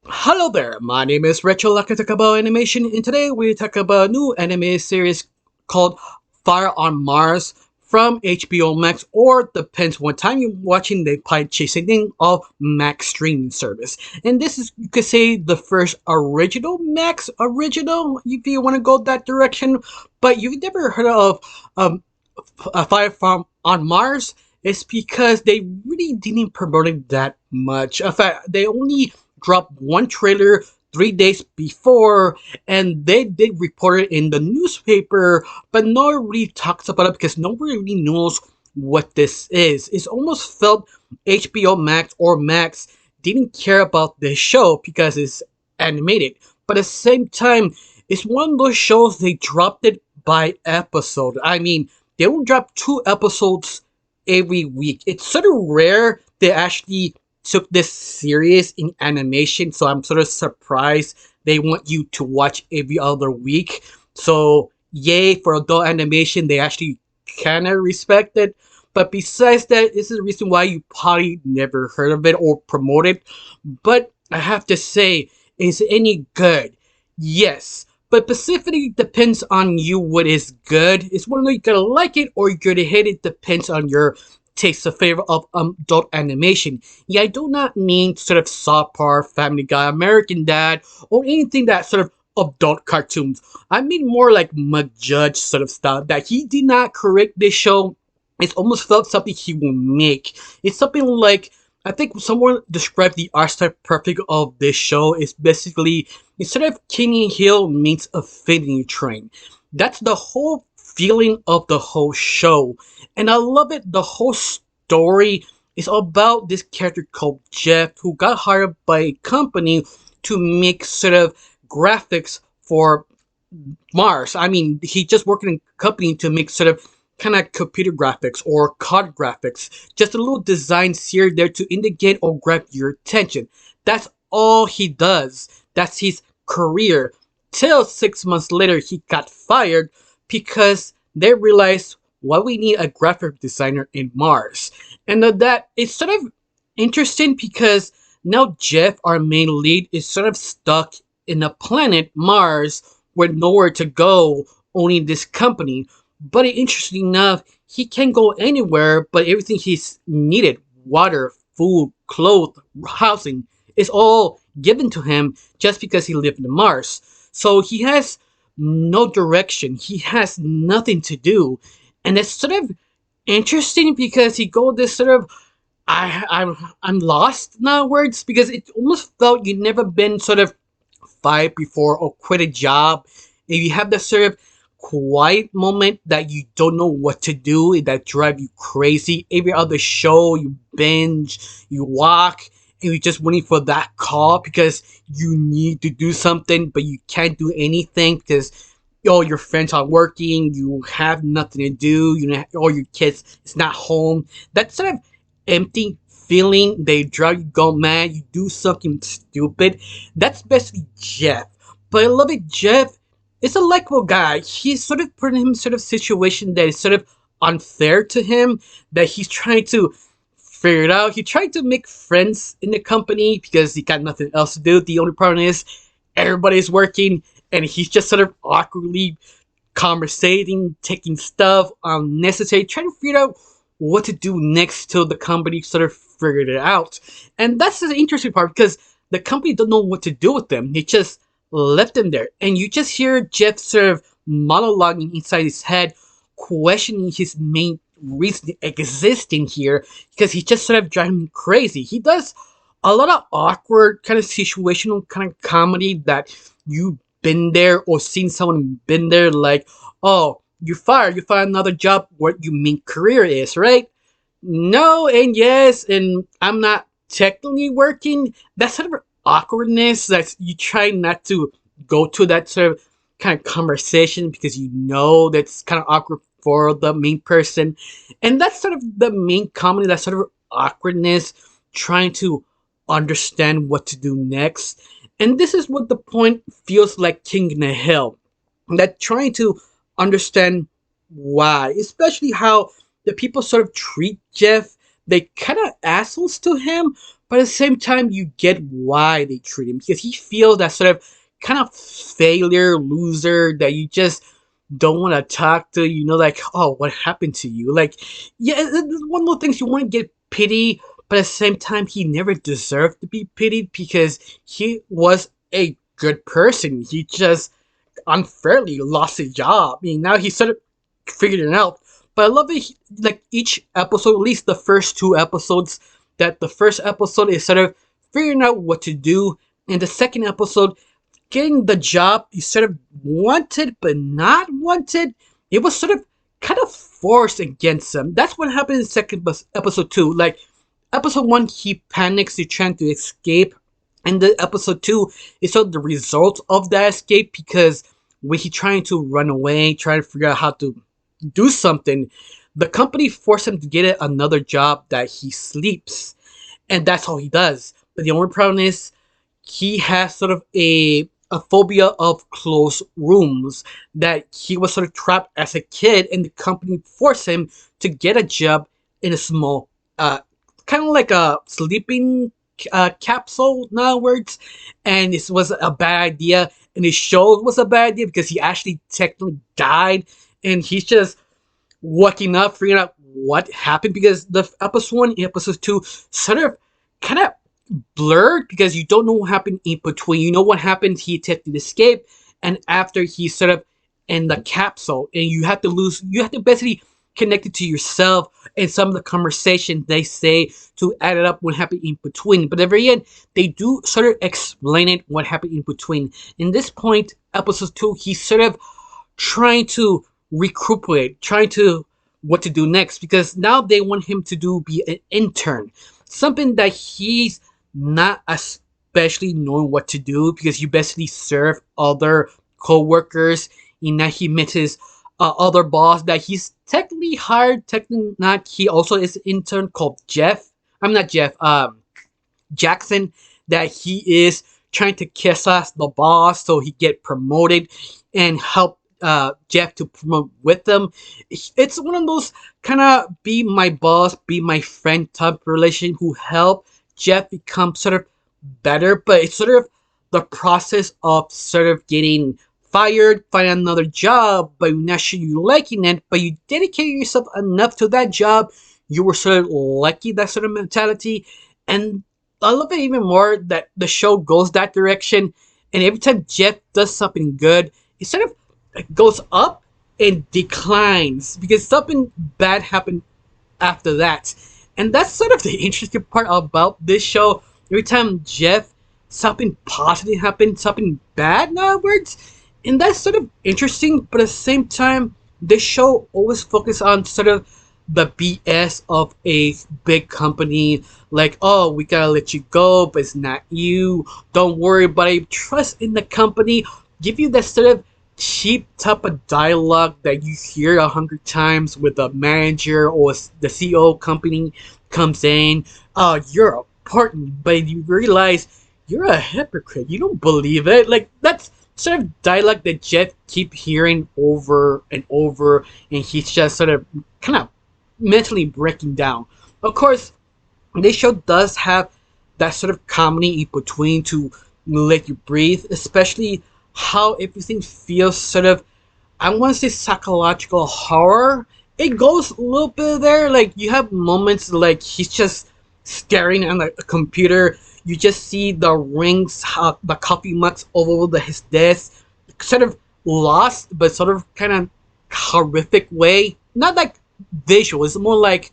Hello there, my name is Rachel Lakatakabo Animation, and today we talk about a new anime series called Fire on Mars from HBO Max, or depends what time you're watching the pie chasing of Max streaming service. And this is, you could say, the first original Max original, if you want to go that direction, but you've never heard of um, Fire from on Mars. It's because they really didn't promote it that much. In fact, they only dropped one trailer 3 days before, and they did report it in the newspaper, but no one really talks about it because nobody really knows what this is. It's almost felt HBO Max or Max didn't care about this show because it's animated, but at the same time, it's one of those shows they dropped it by episode. I mean, they will drop 2 episodes every week. It's sort of rare they actually took this serious in animation, so I'm sort of surprised they want you to watch every other week. So, yay for adult animation, they actually kind of respect it. But besides that, this is the reason why you probably never heard of it or promote it. But I have to say, is it any good? Yes. But specifically depends on you what is good. It's one of those you gotta like it or you're gonna hate it. Depends on your taste of favor of adult animation. Yeah, I do not mean sort of South Park, Family Guy, American Dad, or anything that sort of adult cartoons. I mean more like McJudge sort of stuff that he did not correct this show. It's almost felt something he will make. It's something like, I think someone described the art style perfect of this show is basically instead of Kenny Hill meets Affinity Train. That's the whole feeling of the whole show. And I love it. The whole story is about this character called Jeff who got hired by a company to make sort of graphics for Mars. I mean, he just worked in a company to make sort of kind of computer graphics or card graphics. Just a little designs here there to indicate or grab your attention. That's all he does. That's his career. Till 6 months later, he got fired because they realized why we need a graphic designer in Mars. And that it's sort of interesting because now Jeff, our main lead, is sort of stuck in a planet, Mars, with nowhere to go, only this company. But interesting enough, he can go anywhere, but everything he's needed, water, food, clothes, housing, is all given to him just because he lived in Mars. So he has no direction. He has nothing to do. And it's sort of interesting because he go this sort of I'm lost now words because it almost felt you'd never been sort of fired before or quit a job. If you have that sort of quiet moment that you don't know what to do, that drive you crazy. Every other show you binge, you walk, and you're just waiting for that call because you need to do something, but you can't do anything because all your friends are working, you have nothing to do, you know, all your kids is not home. That sort of empty feeling, they drive you go mad, you do something stupid. That's basically Jeff. But I love it, Jeff is a likable guy. He's sort of put in him sort of situation that is sort of unfair to him, that he's trying to figure it out. He tried to make friends in the company because he got nothing else to do. The only problem is everybody's working and he's just sort of awkwardly conversating, taking stuff unnecessary, trying to figure out what to do next till the company sort of figured it out. And that's the interesting part because the company don't know what to do with them. They just left them there. And you just hear Jeff sort of monologuing inside his head, questioning his main reason existing here because he's just sort of driving him crazy. He does a lot of awkward kind of situational kind of comedy that you've been there or seen someone been there like, oh, you find another job, what your main career is, right? No and yes, and I'm not technically working. That sort of awkwardness that you try not to go to that sort of kind of conversation because you know that's kind of awkward for the main person. And that's sort of the main comedy, that sort of awkwardness, trying to understand what to do next. And this is what the point feels like King in the Hill. That trying to understand why, especially how the people sort of treat Jeff. They kind of assholes to him, but at the same time, you get why they treat him because he feels that sort of kind of failure, loser that you just don't want to talk to. Like, oh, what happened to you? Like, yeah, it's one of those things you want to get pity, but at the same time, he never deserved to be pitied because he was a good person. He just unfairly lost his job. I mean, now he sort of figured it out. But I love it, like each episode, at least the first two episodes, that the first episode is sort of figuring out what to do, and the second episode, getting the job you sort of wanted but not wanted. It was sort of kind of forced against him. That's what happened in second episode two. Like episode one, he panics, he's trying to escape, and the episode two is sort of the result of that escape because when he trying to run away, trying to figure out how to do something, the company forced him to get another job that he sleeps, and that's all he does. But the only problem is he has sort of a phobia of closed rooms, that he was sort of trapped as a kid, and the company forced him to get a job in a small, kind of like a sleeping capsule, in other words. And this was a bad idea, and his show was a bad idea because he actually technically died, and he's just waking up, figuring out what happened because the episode one and episode two sort of kind of blurred because you don't know what happened in between. You know what happened, he attempted to escape, and after he's sort of in the capsule, and you have to basically connect it to yourself and some of the conversation they say to add it up what happened in between. But at the very end, they do sort of explain it what happened in between. In this point, episode two, he's sort of trying to recuperate, trying to what to do next because now they want him to be an intern, something that he's not especially knowing what to do because you basically serve other co-workers, and now he met his other boss that he's technically hired, technically not. He also is an intern called Jeff. I'm not Jeff. Jackson. That he is trying to kiss us the boss so he get promoted and help Jeff to promote with them. It's one of those kind of be my boss, be my friend type relation who help Jeff become sort of better, but it's sort of the process of sort of getting fired, find another job, but you're not sure you're liking it, but you dedicate yourself enough to that job, you were sort of lucky, that sort of mentality. And I love it even more that the show goes that direction, and every time Jeff does something good, it sort of goes up and declines because something bad happened after that. And that's sort of the interesting part about this show. Every time Jeff, something positive happened, something bad, in other words. And that's sort of interesting, but at the same time, this show always focuses on sort of the BS of a big company. Like, oh, we gotta let you go, but it's not you. Don't worry about it. Trust in the company. Give you that sort of cheap type of dialogue that you hear 100 times with a manager or the CEO company comes in. Oh, you're important, but you realize you're a hypocrite. You don't believe it. Like, that's sort of dialogue that Jeff keep hearing over and over, and he's just sort of kind of mentally breaking down. Of course, this show does have that sort of comedy in between to let you breathe, especially how everything feels sort of, I want to say psychological horror. It goes a little bit there. Like, you have moments like he's just staring at a computer. You just see the rings, the coffee mugs all over his desk, sort of lost, but sort of kind of horrific way. Not like visual. It's more like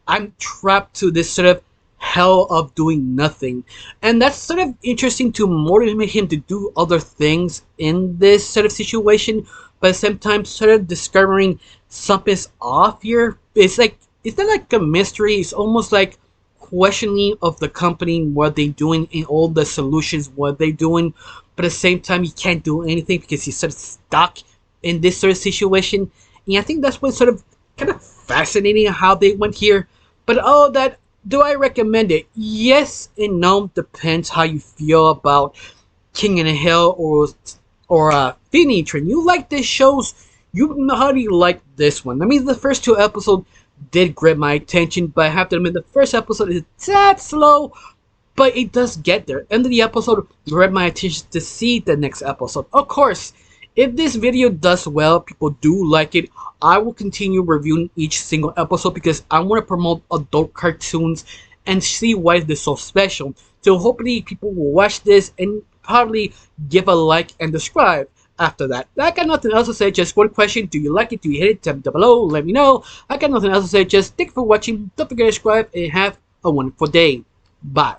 I'm trapped to this sort of hell of doing nothing. And that's sort of interesting to motivate him to do other things in this sort of situation, but at the same time sort of discovering something's off here. It's like, it's not like a mystery, it's almost like questioning of the company, what they doing, and all the solutions, what they doing, but at the same time he can't do anything because he's sort of stuck in this sort of situation. And I think that's what's sort of kind of fascinating how they went here. But all that, do I recommend it? Yes and no, depends how you feel about King in the Hill or Phoenix Train. You like these shows, how do you like this one? I mean, the first two episodes did grab my attention, but I have to admit the first episode is that slow, but it does get there. End of the episode grabbed my attention to see the next episode. Of course, if this video does well, people do like it, I will continue reviewing each single episode because I want to promote adult cartoons and see why it is so special. So hopefully people will watch this and probably give a like and subscribe after that. I got nothing else to say, just one question. Do you like it? Do you hate it? Tell me down below. Let me know. I got nothing else to say, just thank you for watching. Don't forget to subscribe and have a wonderful day. Bye.